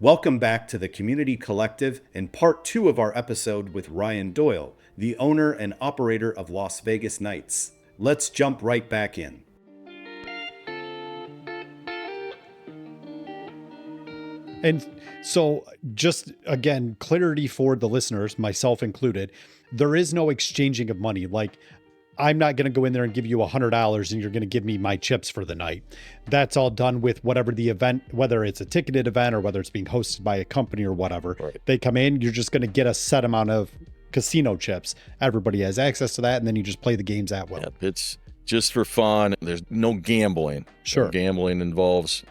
Welcome back to the Community Collective and part 2 of our episode with Ryan Doyle, the owner and operator of Las Vegas Nights. Let's jump right back in. And so just, again, clarity for the listeners, myself included, there is no exchanging of money. Like, I'm not going to go in there and give you $100 and you're going to give me my chips for the night. That's all done with whatever the event, whether it's a ticketed event or whether it's being hosted by a company or whatever. Right. They come in, you're just going to get a set amount of casino chips. Everybody has access to that, and then you just play the games at will. Yep, it's just for fun. There's no gambling. Sure. Gambling involves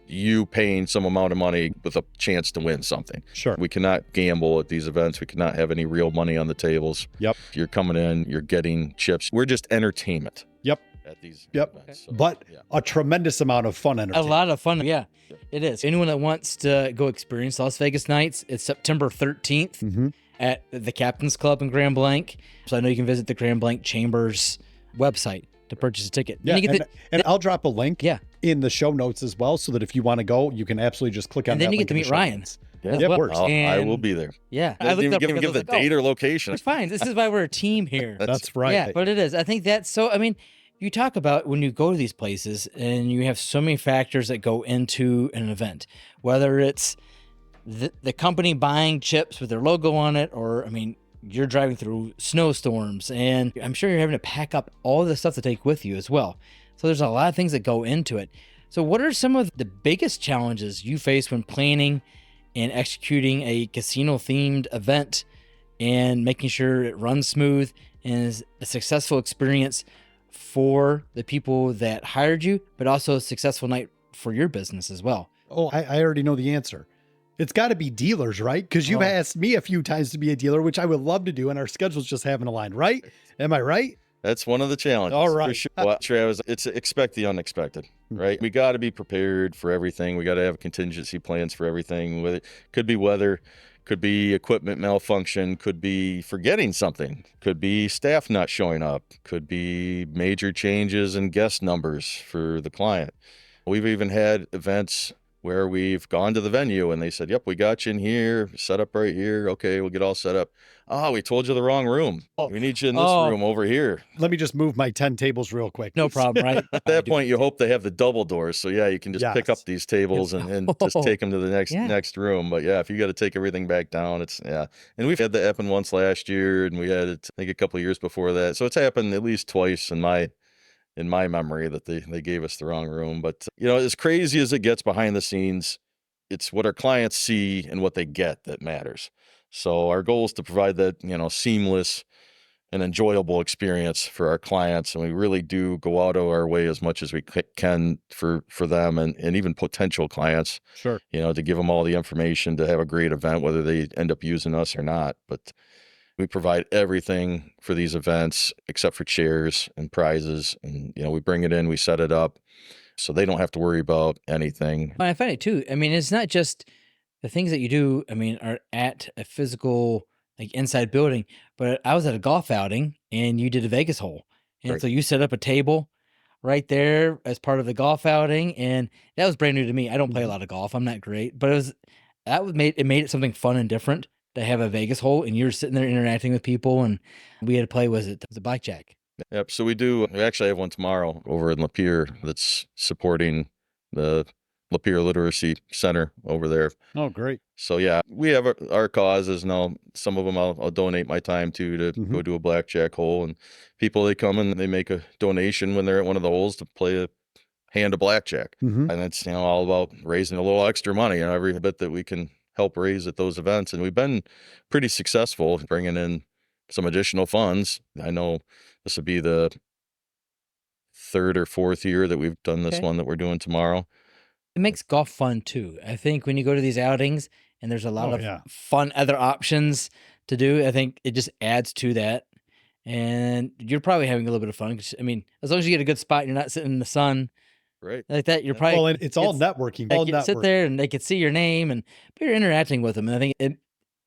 you paying some amount of money with a chance to win something. Sure. We cannot gamble at these events. We cannot have any real money on the tables. Yep. You're coming in, you're getting chips. We're just entertainment. Yep. At these events. So, but a tremendous amount of fun entertainment. A lot of fun. Yeah, it is. Anyone that wants to go experience Las Vegas Nights, it's September 13th at the Captain's Club in Grand Blanc. So I know you can visit the Grand Blanc Chambers website to purchase a ticket. Yeah, and I'll drop a link in the show notes as well, so that if you want to go, you can absolutely just click on that. And then you get to meet Ryan. Yeah, well. of course. I will be there. Yeah. I didn't even give the date or location. It's fine. This is why we're a team here. That's right. Yeah, but it is. I think that's so, I mean, you talk about when you go to these places and you have so many factors that go into an event, whether it's the company buying chips with their logo on it, or, I mean, you're driving through snowstorms, and I'm sure you're having to pack up all the stuff to take with you as well. So there's a lot of things that go into it. So what are some of the biggest challenges you face when planning and executing a casino-themed event and making sure it runs smooth and is a successful experience for the people that hired you, but also a successful night for your business as well? Oh, I already know the answer. It's got to be dealers, right? Because you've asked me a few times to be a dealer, which I would love to do, and our schedules just haven't aligned, right? Am I right? That's one of the challenges. All right. For sure. Well, Travis, it's expect the unexpected, right? We got to be prepared for everything. We got to have contingency plans for everything. Whether could be weather, could be equipment malfunction, could be forgetting something, could be staff not showing up, could be major changes in guest numbers for the client. We've even had events where we've gone to the venue and they said, yep, we got you in here, set up right here. Okay, we'll get all set up. Oh, we told you the wrong room. We need you in this room over here. Let me just move my 10 tables real quick. No problem, right? At that point, you hope they have the double doors. So yeah, you can just pick up these tables and just take them to the next room. But yeah, if you got to take everything back down, it's, And we've had that happen once last year, and we had it, I think, a couple of years before that. So it's happened at least twice in my memory that they gave us the wrong room. But, as crazy as it gets behind the scenes, it's what our clients see and what they get that matters. So our goal is to provide that, seamless and enjoyable experience for our clients. And we really do go out of our way as much as we can for them and even potential clients. Sure. To give them all the information to have a great event, whether they end up using us or not. But we provide everything for these events except for chairs and prizes. And, we bring it in, we set it up so they don't have to worry about anything. I find it too. I mean, it's not just the things that you do, are at a physical, like, inside building, but I was at a golf outing and you did a Vegas hole. And so you set up a table right there as part of the golf outing. And that was brand new to me. I don't play a lot of golf. I'm not great, but it made it something fun and different to have a Vegas hole, and you're sitting there interacting with people, and we had to play, was it the blackjack? Yep. So we actually have one tomorrow over in Lapeer that's supporting the Lapeer Literacy Center over there. Oh, great. So yeah, we have our causes, and some of them I'll donate my time to go do a blackjack hole, and people, they come and they make a donation when they're at one of the holes to play a hand of blackjack. And it's, all about raising a little extra money, and every bit that we can help raise at those events. And we've been pretty successful bringing in some additional funds. I know this will be the third or fourth year that we've done this one that we're doing tomorrow. It makes golf fun too. I think when you go to these outings and there's a lot of fun other options to do, I think it just adds to that. And you're probably having a little bit of fun. As long as you get a good spot, and you're not sitting in the sun. Right. Like that, you're probably... Well, it's all networking. Sit there and they could see your name, but you're interacting with them. And I think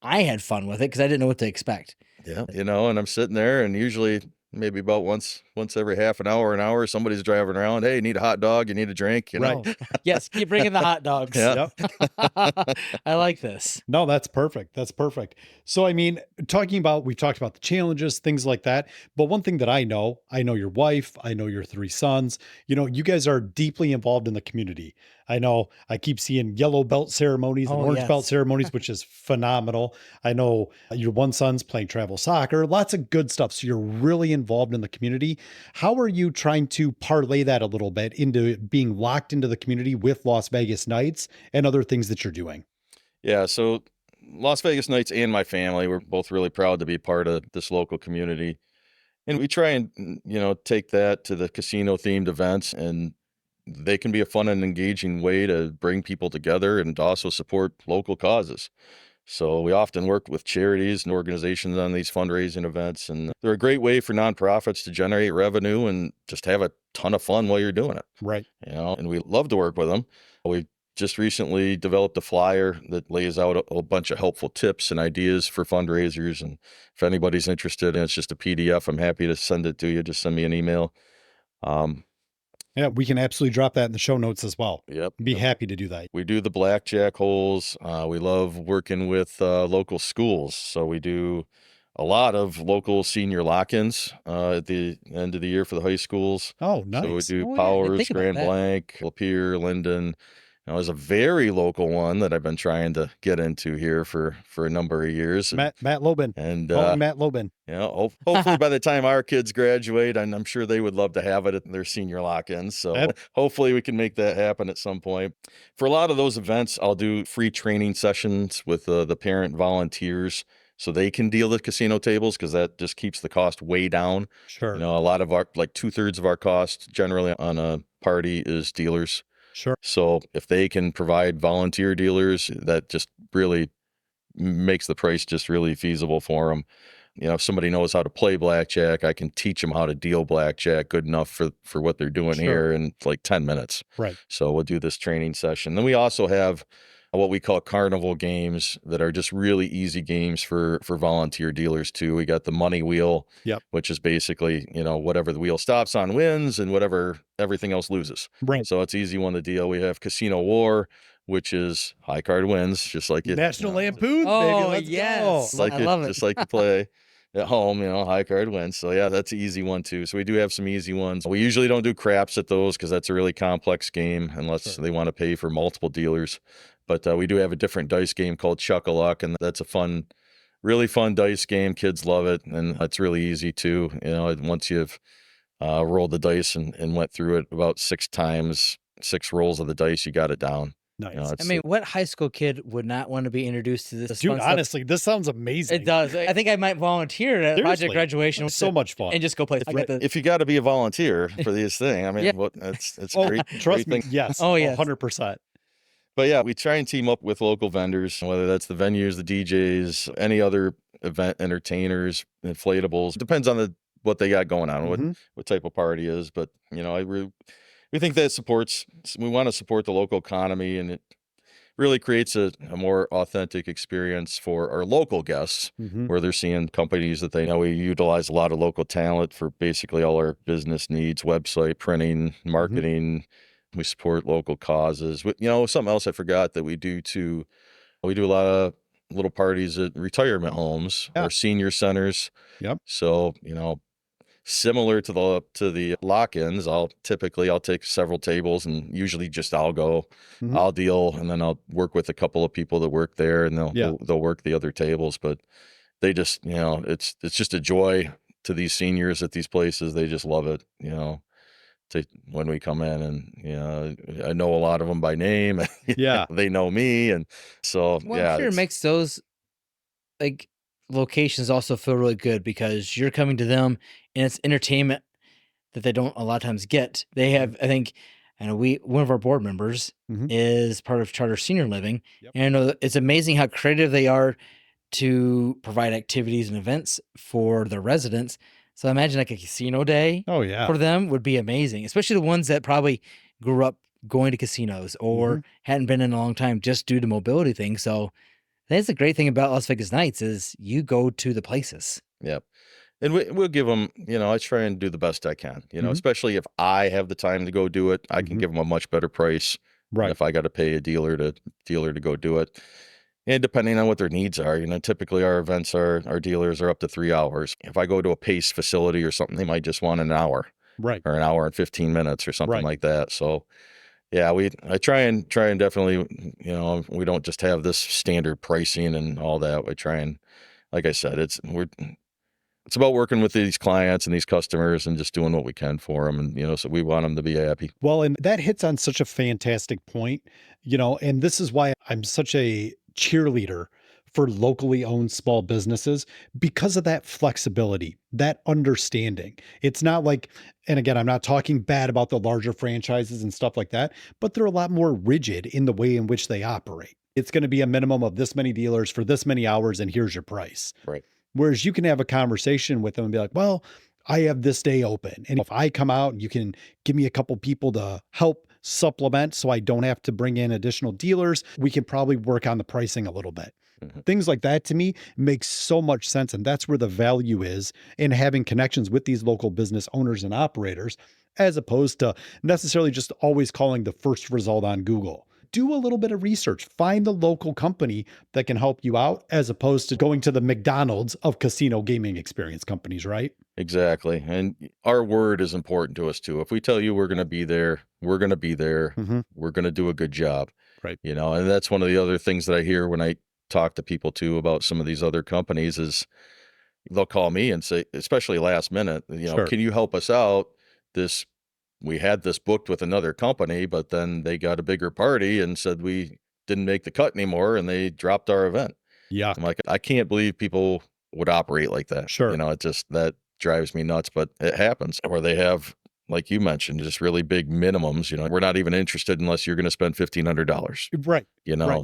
I had fun with it because I didn't know what to expect. Yeah. And I'm sitting there, and usually maybe about once once every half an hour, somebody's driving around. Hey, you need a hot dog? You need a drink? You know? Right. Yes, keep bringing the hot dogs. Yeah. Yep. I like this. No, that's perfect. That's perfect. So, I mean, we've talked about the challenges, things like that. But one thing that I know your wife, I know your three sons, you guys are deeply involved in the community. I know I keep seeing yellow belt ceremonies and Oh, orange belt yes. ceremonies, which is phenomenal. I know your one son's playing travel soccer, lots of good stuff. So you're really involved in the community. How are you trying to parlay that a little bit into being locked into the community with Las Vegas Knights and other things that you're doing? Yeah, so Las Vegas Knights and my family, we're both really proud to be part of this local community. And we try and, take that to the casino themed events, and they can be a fun and engaging way to bring people together and also support local causes. So we often work with charities and organizations on these fundraising events, and they're a great way for nonprofits to generate revenue and just have a ton of fun while you're doing it. Right. And we love to work with them. We just recently developed a flyer that lays out a bunch of helpful tips and ideas for fundraisers. And if anybody's interested, and it's just a PDF, I'm happy to send it to you. Just send me an email. Yeah, we can absolutely drop that in the show notes as well. Yep. Be happy to do that. We do the blackjack holes. We love working with local schools. So we do a lot of local senior lock-ins at the end of the year for the high schools. Oh, So we nice. do Oh, yeah, I didn't Powers, think about Grand that. Blanc, Lapeer, Linden. There's a very local one that I've been trying to get into here for a number of years. Matt Lobin. And Call him Matt Lobin. hopefully by the time our kids graduate, I'm sure they would love to have it at their senior lock-ins. So Yep. hopefully we can make that happen at some point. For a lot of those events, I'll do free training sessions with the parent volunteers so they can deal the casino tables, because that just keeps the cost way down. Sure. A lot of our, like 2/3 of our cost generally on a party is dealers. Sure. So if they can provide volunteer dealers, that just really makes the price just really feasible for them. If somebody knows how to play blackjack, I can teach them how to deal blackjack good enough for what they're doing Sure. here in like 10 minutes. Right. So we'll do this training session. Then we also have what we call carnival games that are just really easy games for volunteer dealers too. We got the money wheel, Yep. which is basically, whatever the wheel stops on wins and whatever everything else loses. Right. So it's easy one to deal. We have casino-goer, which is high card wins, just like it. National Lampoon, Oh, baby. Let's yes. go. Like I love it. Just like you play at home, high card wins. So yeah, that's an easy one too. So we do have some easy ones. We usually don't do craps at those because that's a really complex game unless Sure. they want to pay for multiple dealers. But we do have a different dice game called Chuck-a-Luck, and that's a really fun dice game. Kids love it, and it's really easy too. Once you've rolled the dice and went through it about 6 times, 6 rolls of the dice, you got it down. Nice. I mean, what high school kid would not want to be introduced to this? Dude, fun stuff? honestly, this sounds amazing. It does. I think I might volunteer at project Seriously. graduation. It's so much fun. And just go play. I got the- If you got to be a volunteer for these things, I mean, Yeah. it's Oh, great. trust great me. thing. Yes. Oh, yes. 100%. But yeah, we try and team up with local vendors, whether that's the venues, the DJs, any other event entertainers, inflatables. Depends on what they got going on, Mhm. what type of party is. But we think that we want to support the local economy, and it really creates a more authentic experience for our local guests, Mhm. where they're seeing companies that they know. We utilize a lot of local talent for basically all our business needs, website, printing, marketing. We support local causes. Something else I forgot that we do too. We do a lot of little parties at retirement homes Yeah. or senior centers. Yep. So, similar to the lock-ins, I'll take several tables, and usually just I'll go, Mhm. I'll deal, and then I'll work with a couple of people that work there, and Yeah. they'll work the other tables. But they just, it's just a joy to these seniors at these places. They just love it, when we come in, and I know a lot of them by name. Yeah. They know me, and so Well, yeah, I'm sure it it's- makes those like locations also feel really good because you're coming to them and it's entertainment that they don't a lot of times get. They have, I think, one of our board members Mhm. is part of Charter Senior Living, Yep. and I know that it's amazing how creative they are to provide activities and events for their residents. So I imagine like a casino day Oh, yeah. for them would be amazing, especially the ones that probably grew up going to casinos or hadn't been in a long time just due to mobility things. So that's the great thing about Las Vegas Nights is you go to the places. Yep. And we'll give them, I try and do the best I can, especially if I have the time to go do it, I can give them a much better price than if I got to pay a dealer to go do it. And depending on what their needs are, typically our events our dealers are up to 3 hours. If I go to a PACE facility or something, they might just want an hour. Right. Or an hour and 15 minutes or something like that. So yeah, I try and definitely, we don't just have this standard pricing and all that. We try and, like I said, it's about working with these clients and these customers and just doing what we can for them. And, so we want them to be happy. Well, and that hits on such a fantastic point, and this is why I'm such a cheerleader for locally owned small businesses, because of that flexibility, that understanding. It's not like, and again, I'm not talking bad about the larger franchises and stuff like that, but they're a lot more rigid in the way in which they operate. It's going to be a minimum of this many dealers for this many hours, and here's your price. Right. Whereas you can have a conversation with them and be like, well, I have this day open. And if I come out and you can give me a couple people to help supplement so I don't have to bring in additional dealers, we can probably work on the pricing a little bit. Things like that to me makes so much sense. And that's where the value is in having connections with these local business owners and operators, as opposed to necessarily just always calling the first result on Google. Do a little bit of research, find the local company that can help you out, as opposed to going to the McDonald's of casino gaming experience companies, right? Exactly. And our word is important to us too. If we tell you we're going to be there, we're going to be there. We're going to do a good job. Right. And that's one of the other things that I hear when I talk to people too about some of these other companies is they'll call me and say, especially last minute, can you help us out? We had this booked with another company, but then they got a bigger party and said we didn't make the cut anymore and they dropped our event. Yeah. I'm like, I can't believe people would operate like that. Sure. It just, that drives me nuts, but it happens. Or they have, like you mentioned, just really big minimums. We're not even interested unless you're going to spend $1,500. Right.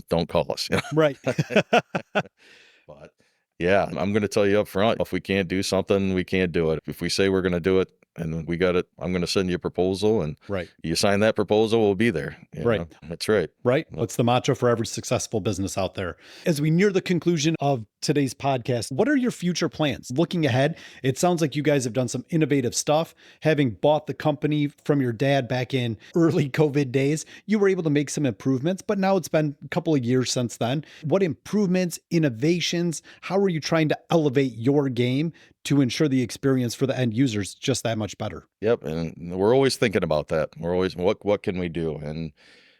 Don't call us. Right. But yeah, I'm going to tell you up front, if we can't do something, we can't do it. If we say we're going to do it and we got it, I'm going to send you a proposal and you sign that proposal, we'll be there. Right. That's right. Right. That's the mantra for every successful business out there. As we near the conclusion of today's podcast, what are your future plans? Looking ahead, it sounds like you guys have done some innovative stuff. Having bought the company from your dad back in early COVID days, you were able to make some improvements, but now it's been a couple of years since then. What improvements, innovations, how are you trying to elevate your game to ensure the experience for the end users just that much better? Yep. And we're always thinking about that. We're always, what can we do? And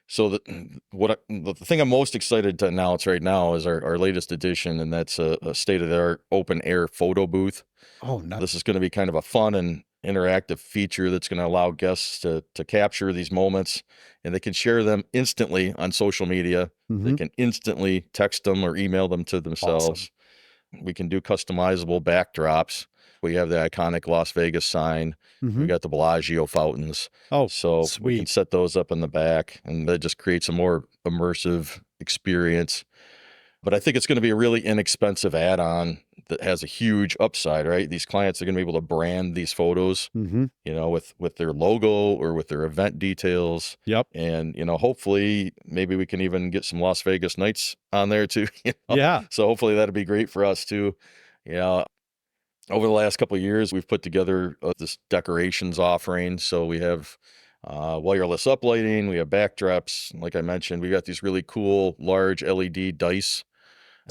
so the thing I'm most excited to announce right now is our latest edition, and that's a state-of-the-art open air photo booth. Oh, nice. This is going to be kind of a fun and interactive feature that's going to allow guests to capture these moments, and they can share them instantly on social media. They can instantly text them or email them to themselves. Awesome. We can do customizable backdrops. We have the iconic Las Vegas sign. We got the Bellagio fountains. Oh, so sweet. We can set those up in the back, and that just creates a more immersive experience. But I think it's going to be a really inexpensive add-on that has a huge upside, right? These clients are going to be able to brand these photos, with their logo or with their event details. Yep. And, hopefully maybe we can even get some Las Vegas Nights on there too. Yeah. So hopefully that'd be great for us too. Over the last couple of years, we've put together this decorations offering. So we have wireless uplighting, we have backdrops. Like I mentioned, we got these really cool large LED dice.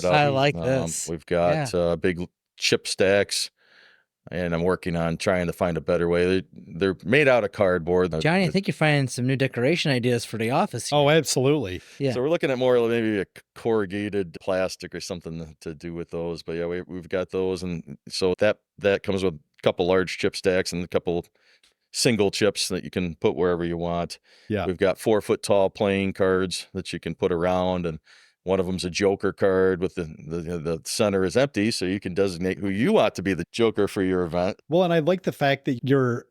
I like this. We've got big chip stacks, and I'm working on trying to find a better way. They're made out of cardboard. Johnny, I think you're finding some new decoration ideas for the office here. Oh, absolutely. Yeah. So we're looking at more maybe a corrugated plastic or something to do with those. But yeah, we've got those, and so that comes with a couple large chip stacks and a couple single chips that you can put wherever you want. Yeah. We've got 4-foot tall playing cards that you can put around, and one of them's a Joker card with the center is empty, so you can designate who you want to be the Joker for your event. Well, and I like the fact that you're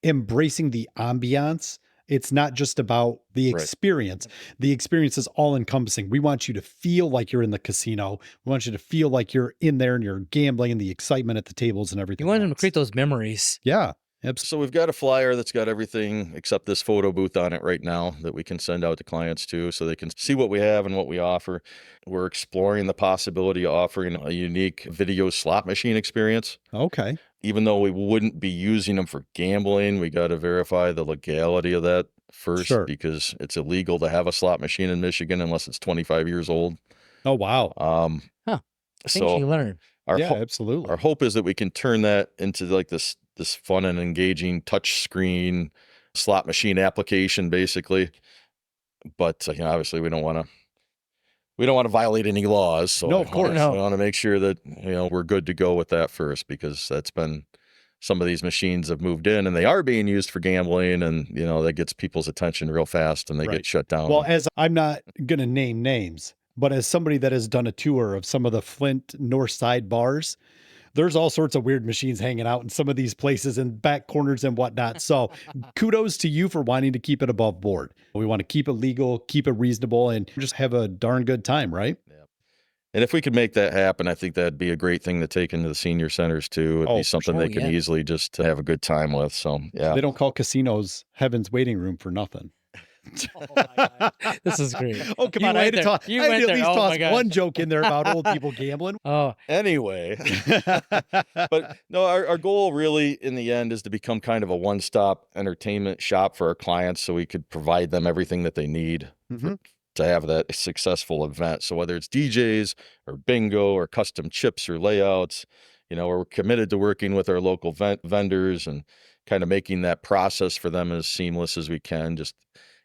embracing the ambiance. It's not just about the experience. Right. The experience is all encompassing. We want you to feel like you're in the casino. We want you to feel like you're in there and you're gambling and the excitement at the tables and everything. You want them to create those memories. Yeah. So we've got a flyer that's got everything except this photo booth on it right now that we can send out to clients too, so they can see what we have and what we offer. We're exploring the possibility of offering a unique video slot machine experience. Okay. even though we wouldn't be using them for gambling, we got to verify the legality of that first, Sure. because it's illegal to have a slot machine in Michigan unless it's 25 years old. Oh, wow. Things you learn. Absolutely. Our hope is that we can turn that into like this fun and engaging touch screen slot machine application, basically. But obviously we don't want to violate any laws. So No, of course. We want to make sure that we're good to go with that first, because that's been, some of these machines have moved in and they are being used for gambling, and that gets people's attention real fast and they get shut down. Well, as I'm not going to name names, but as somebody that has done a tour of some of the Flint North Side bars, there's all sorts of weird machines hanging out in some of these places and back corners and whatnot. So kudos to you for wanting to keep it above board. We want to keep it legal, keep it reasonable, and just have a darn good time, right? Yeah. And if we could make that happen, I think that'd be a great thing to take into the senior centers too. It'd be something they can easily just have a good time with. So yeah. They don't call casinos Heaven's Waiting Room for nothing. Oh my God. This is great. Oh, come on. I had to toss one joke in there about old people gambling. Oh, anyway. But no, our goal really in the end is to become kind of a one-stop entertainment shop for our clients, so we could provide them everything that they need to have that successful event. So whether it's DJs or bingo or custom chips or layouts, we're committed to working with our local vendors and kind of making that process for them as seamless as we can.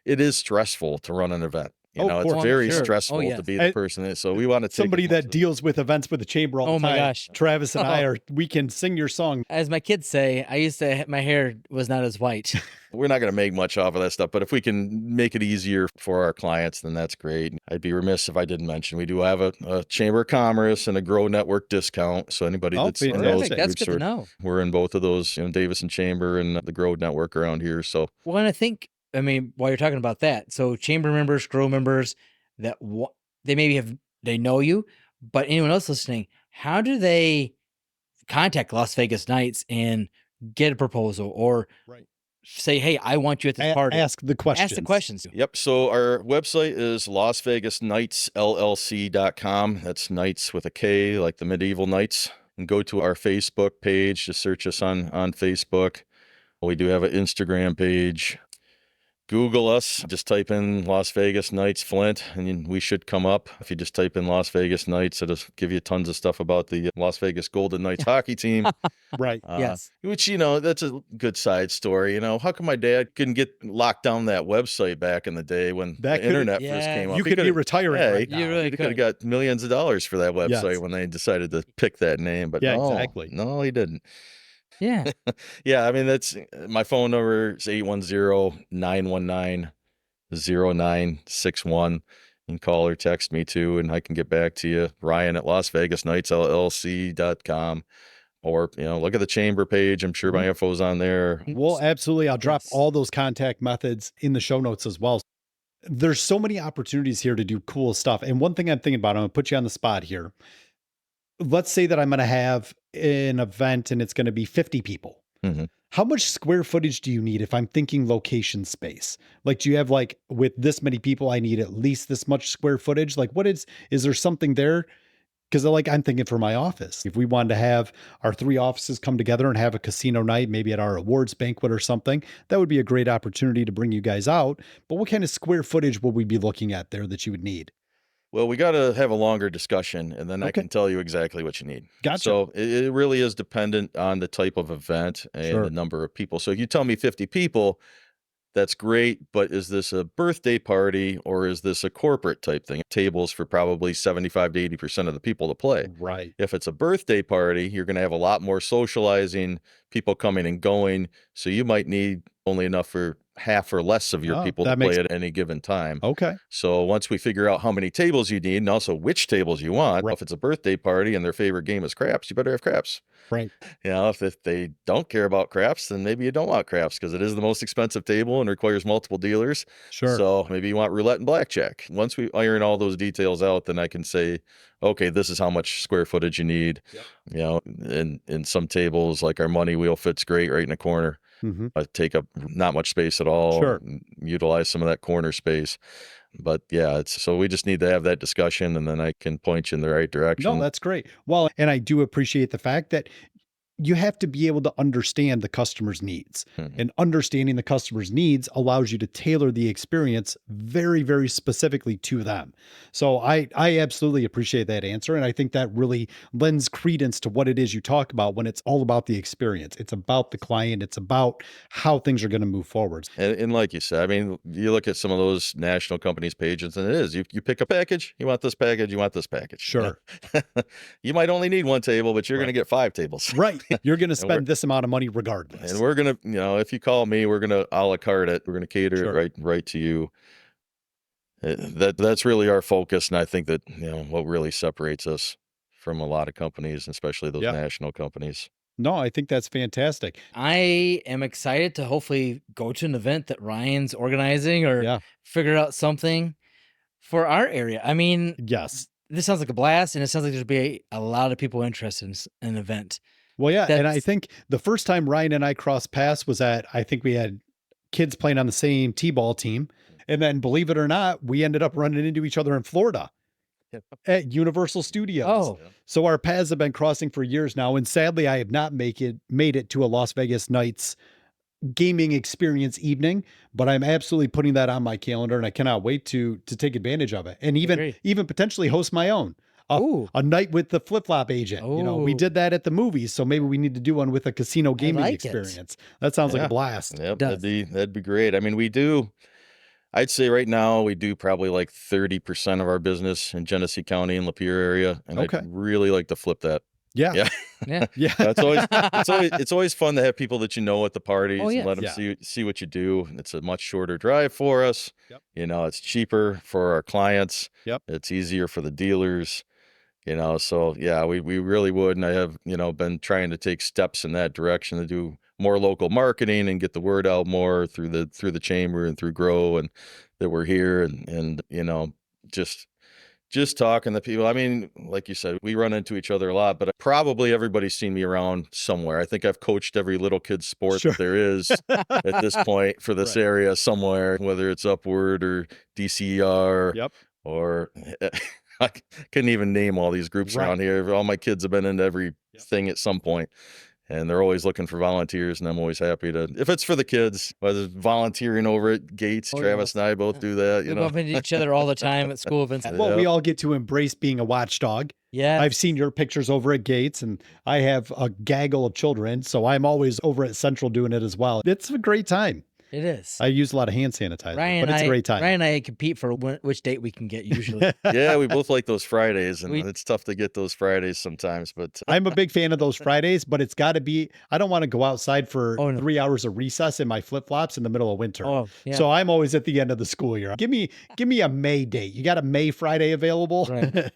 It is stressful to run an event. It's very stressful to be the person. So we want to take somebody that deals with events with the chamber all the time. Oh my gosh. Travis and we can sing your song. As my kids say, I used to, my hair was not as white. We're not going to make much off of that stuff, but if we can make it easier for our clients, then that's great. I'd be remiss if I didn't mention we do have a Chamber of Commerce and a Grow Network discount. So anybody that's in those that's good to know. We're in both of those, Davis and Chamber and the Grow Network around here. So well, and I think, while you're talking about that, so chamber members, grow members, that they maybe they know you, but anyone else listening, how do they contact Las Vegas Nights and get a proposal or say, hey, I want you at this party? Ask the questions. Yep. So our website is LasVegasNightsLLC.com. That's Knights with a K, like the medieval knights. And go to our Facebook page. Just search us on Facebook. We do have an Instagram page. Google us, just type in Las Vegas Nights Flint, and we should come up. If you just type in Las Vegas Nights, it'll give you tons of stuff about the Las Vegas Golden Knights hockey team. Right. Yes. Which, that's a good side story. How come my dad couldn't get locked down that website back in the day when the internet first came up? You could be retiring right now. You really could have got millions of dollars for that website when they decided to pick that name. But exactly. No, he didn't. Yeah. Yeah, that's my phone number is 810-919-0961. You can call or text me too, and I can get back to you. Ryan at LasVegasNightsLLC.com. Or, look at the chamber page. I'm sure my info's on there. Well, absolutely. I'll drop all those contact methods in the show notes as well. There's so many opportunities here to do cool stuff. And one thing I'm thinking about, I'm going to put you on the spot here. Let's say that I'm going to have an event and it's going to be 50 people. Mm-hmm. How much square footage do you need if I'm thinking location space? Like, do you have with this many people, I need at least this much square footage? Like, is there something there? Because I'm thinking for my office, if we wanted to have our 3 offices come together and have a casino night, maybe at our awards banquet or something, that would be a great opportunity to bring you guys out. But what kind of square footage will we be looking at there that you would need? Well, we got to have a longer discussion, and then I can tell you exactly what you need. Gotcha. So it really is dependent on the type of event and the number of people. So if you tell me 50 people, that's great, but is this a birthday party or is this a corporate type thing? Tables for probably 75 to 80% of the people to play. Right. If it's a birthday party, you're going to have a lot more socializing, people coming and going. So you might need only enough for half or less of your people to play at any given time. Okay. So once we figure out how many tables you need and also which tables you want, if it's a birthday party and their favorite game is craps, you better have craps. Right. If they don't care about craps, then maybe you don't want craps because it is the most expensive table and requires multiple dealers. Sure. So maybe you want roulette and blackjack. Once we iron all those details out, then I can say, okay, this is how much square footage you need. Yep. In some tables, like our money wheel fits great right in the corner. Mm-hmm. Take up not much space at all. Sure. Utilize some of that corner space. But so we just need to have that discussion and then I can point you in the right direction. No, that's great. Well, and I do appreciate the fact that you have to be able to understand the customer's needs. And understanding the customer's needs allows you to tailor the experience very, very specifically to them. So I absolutely appreciate that answer. And I think that really lends credence to what it is you talk about when it's all about the experience. It's about the client. It's about how things are going to move forward. And like you said, I mean, you look at some of those national companies' pages, and it is, you pick a package, you want this package, you want this package. Sure. You might only need one table, but you're going to get 5 tables. Right. You're going to spend this amount of money regardless. And we're going to, if you call me, we're going to a la carte it. We're going to cater it right to you. That's really our focus. And I think that, what really separates us from a lot of companies, especially those national companies. No, I think that's fantastic. I am excited to hopefully go to an event that Ryan's organizing or figure out something for our area. I mean, yes, this sounds like a blast, and it sounds like there'll be a lot of people interested in an event. Well, yeah, and I think the first time Ryan and I crossed paths was I think we had kids playing on the same t-ball team. And then, believe it or not, we ended up running into each other in Florida at Universal Studios. Oh. So our paths have been crossing for years now. And sadly, I have not made it to a Las Vegas Nights gaming experience evening, but I'm absolutely putting that on my calendar, and I cannot wait to take advantage of it. And even potentially host my own. A night with the flip-flop agent. We did that at the movies, so maybe we need to do one with a casino gaming experience. That sounds like a blast. Yep, that'd be great. I mean, I'd say right now we do probably like 30% of our business in Genesee County and Lapeer area, and I'd really like to flip that. Yeah. It's always fun to have people that at the parties and let them see what you do. It's a much shorter drive for us. Yep. It's cheaper for our clients. Yep. It's easier for the dealers. So we really would, and I have been trying to take steps in that direction to do more local marketing and get the word out more through the chamber and through Grow, and that we're here, and just talking to people. I mean, like you said, we run into each other a lot, but probably everybody's seen me around somewhere. I think I've coached every little kid's sport that there is at this point for this area somewhere, whether it's Upward or DCER or I couldn't even name all these groups around here. All my kids have been into everything at some point. And they're always looking for volunteers, and I'm always happy to, if it's for the kids, whether it's volunteering over at Gates, Travis and I both do that. We bump into each other all the time at school events. Well, we all get to embrace being a watchdog. Yeah. I've seen your pictures over at Gates, and I have a gaggle of children, so I'm always over at Central doing it as well. It's a great time. It is. I use a lot of hand sanitizer, but it's a great time. Ryan and I compete for which date we can get usually. Yeah, we both like those Fridays, and it's tough to get those Fridays sometimes. But I'm a big fan of those Fridays, but it's got to be, I don't want to go outside for 3 hours of recess in my flip-flops in the middle of winter. So I'm always at the end of the school year. Give me a May date. You got a May Friday available? Right.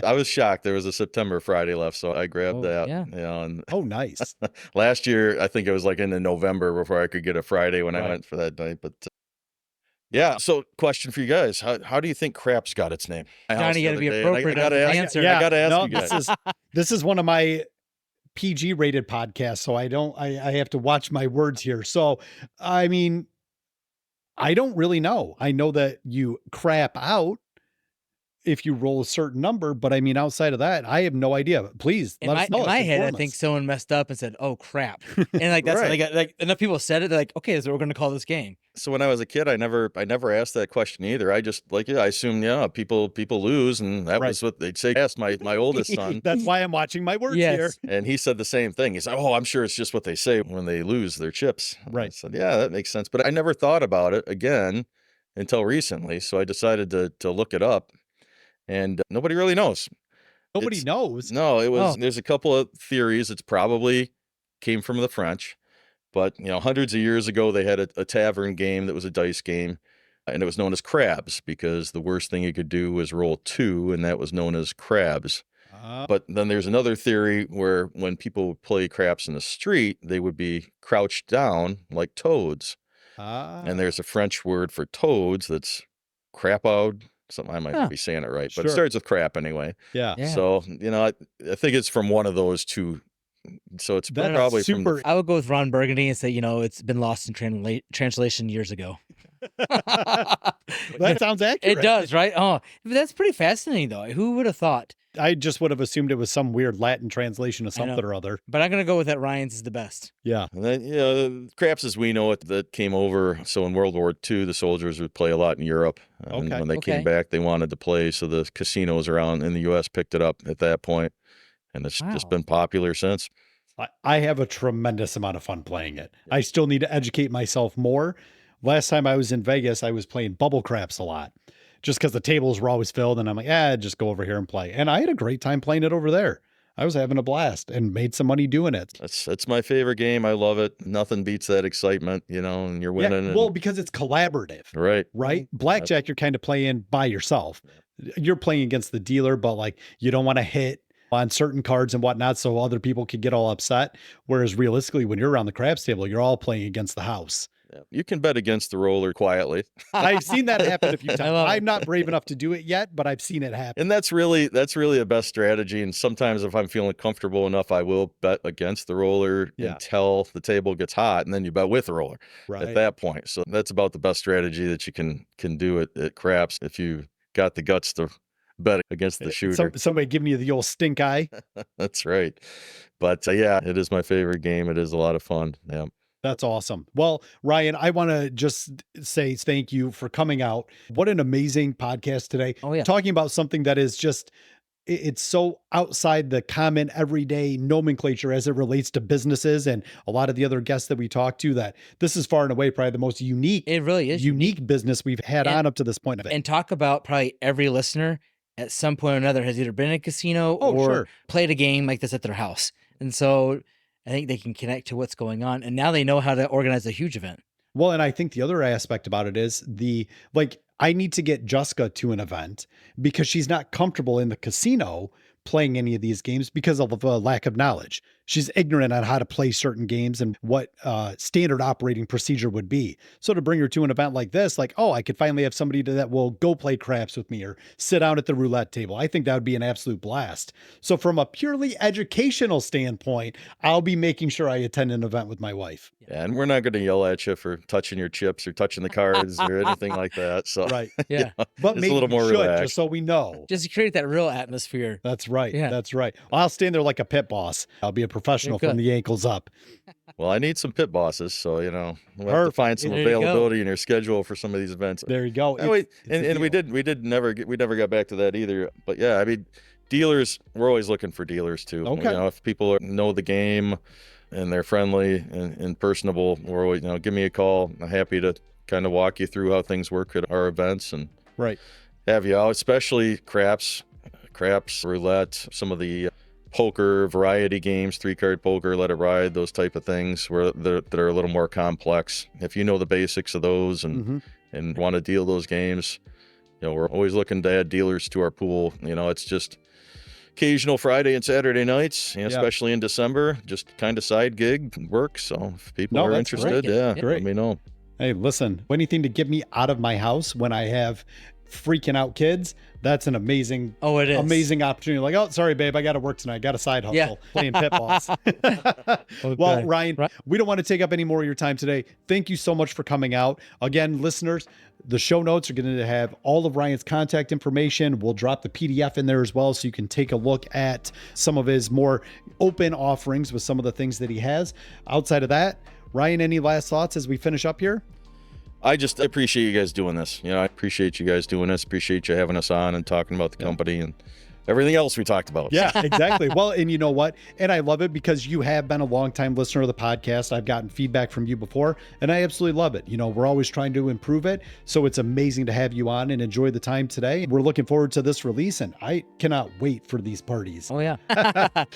I was shocked. There was a September Friday left, so I grabbed that. Yeah. Nice. Last year, I think it was like into November before I could get a Friday when I went for that night. But so question for you guys. How do you think craps got its name? Johnny, you got to be appropriate on the answer. I got to ask you guys. This is one of my PG rated podcasts, so I have to watch my words here. So, I mean, I don't really know. I know that you crap out if you roll a certain number, but I mean, outside of that, I have no idea. Please let us know. In my head, I think someone messed up and said, "Oh crap," and like that's like enough people said it. They're like, "Okay, that's what we're going to call this game." So when I was a kid, I never asked that question either. I just I assumed people lose, and that was what they'd say. I asked my oldest son. That's why I'm watching my words here. And he said the same thing. He said, "Oh, I'm sure it's just what they say when they lose their chips." Right. I said, "Yeah, that makes sense." But I never thought about it again until recently. So I decided to look it up. And nobody really knows. Nobody knows? No, it was, there's a couple of theories. It's probably came from the French, but hundreds of years ago, they had a tavern game that was a dice game, and it was known as crabs because the worst thing you could do was roll 2, and that was known as crabs. But then there's another theory where when people would play craps in the street, they would be crouched down like toads. And there's a French word for toads that's crapaud. Something I might not be saying it right, but it starts with crap anyway. Yeah. So, I think it's from one of those two. So it's probably from I would go with Ron Burgundy and say, it's been lost in translation years ago. That sounds accurate. It does, right? Oh, but that's pretty fascinating, though. Who would have thought? I just would have assumed it was some weird Latin translation of something or other. But I'm going to go with that Ryan's is the best. Yeah. And then, craps as we know it, that came over. So in World War II, the soldiers would play a lot in Europe. And when they came back, they wanted to play. So the casinos around in the U.S. picked it up at that point, and it's just been popular since. I have a tremendous amount of fun playing it. I still need to educate myself more. Last time I was in Vegas, I was playing bubble craps a lot just because the tables were always filled. And I'm like, just go over here and play. And I had a great time playing it over there. I was having a blast and made some money doing it. That's my favorite game. I love it. Nothing beats that excitement, and you're winning. Yeah, well, because it's collaborative. Right. Right? Blackjack, you're kind of playing by yourself. You're playing against the dealer, but like you don't want to hit on certain cards and whatnot so other people could get all upset. Whereas realistically, when you're around the craps table, you're all playing against the house. Yeah. You can bet against the roller quietly. I've seen that happen a few times. I'm not brave enough to do it yet, but I've seen it happen. And that's really a best strategy. And sometimes if I'm feeling comfortable enough, I will bet against the roller until the table gets hot, and then you bet with the roller at that point. So that's about the best strategy that you can do at craps if you got the guts to bet against the shooter. Somebody giving you the old stink eye. That's right. But it is my favorite game. It is a lot of fun. Yeah. That's awesome. Well, Ryan, I want to just say thank you for coming out. What an amazing podcast today. Oh, yeah. Talking about something that is just, it's so outside the common everyday nomenclature as it relates to businesses and a lot of the other guests that we talked to, that this is far and away probably the most unique. It really is unique business we've had on up to this point of it. And talk about probably every listener at some point or another has either been in a casino or played a game like this at their house. And so I think they can connect to what's going on. And now they know how to organize a huge event. Well, and I think the other aspect about it is I need to get Jessica to an event because she's not comfortable in the casino playing any of these games because of a lack of knowledge. She's ignorant on how to play certain games and what standard operating procedure would be. So to bring her to an event like this, I could finally have somebody that will go play craps with me or sit down at the roulette table. I think that would be an absolute blast. So from a purely educational standpoint, I'll be making sure I attend an event with my wife. Yeah, and we're not going to yell at you for touching your chips or touching the cards or anything like that. So right. Yeah. But maybe a little more relaxed. Just so we know. Just to create that real atmosphere. That's right. Yeah. That's right. Well, I'll stand there like a pit boss. I'll be a professional from the ankles up. Well, I need some pit bosses, so we'll have to find some availability in your schedule for some of these events. There you go. And we never got back to that either. But yeah, I mean, dealers, we're always looking for dealers too. Okay. If people know the game and they're friendly and personable, we're always, give me a call. I'm happy to kind of walk you through how things work at our events and have you out, especially craps, roulette, some of the poker variety games, 3-card poker, let it ride, those type of things that are a little more complex. If you know the basics of those and want to deal those games, we're always looking to add dealers to our pool. It's just occasional Friday and Saturday nights, especially in December, just kind of side gig work. So if people are interested, let me know. Hey, listen, anything to get me out of my house when I have freaking out kids, that's an amazing opportunity. Like, oh, sorry, babe, I got to work tonight. I got a side hustle playing pit boss. Well, Ryan, we don't want to take up any more of your time today. Thank you so much for coming out. Again, listeners, the show notes are going to have all of Ryan's contact information. We'll drop the PDF in there as well, so you can take a look at some of his more open offerings with some of the things that he has. Outside of that, Ryan, any last thoughts as we finish up here? I appreciate you guys doing this. I appreciate you guys doing this. Appreciate you having us on and talking about the company and everything else we talked about. Yeah, exactly. Well, and you know what? And I love it because you have been a longtime listener of the podcast. I've gotten feedback from you before, and I absolutely love it. We're always trying to improve it. So it's amazing to have you on and enjoy the time today. We're looking forward to this release, and I cannot wait for these parties. Oh, yeah.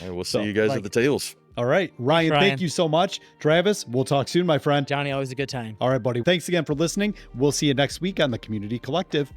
We'll see you guys at the tables. All right. Ryan, thank you so much. Travis, we'll talk soon, my friend. Johnny, always a good time. All right, buddy. Thanks again for listening. We'll see you next week on the Community Collective.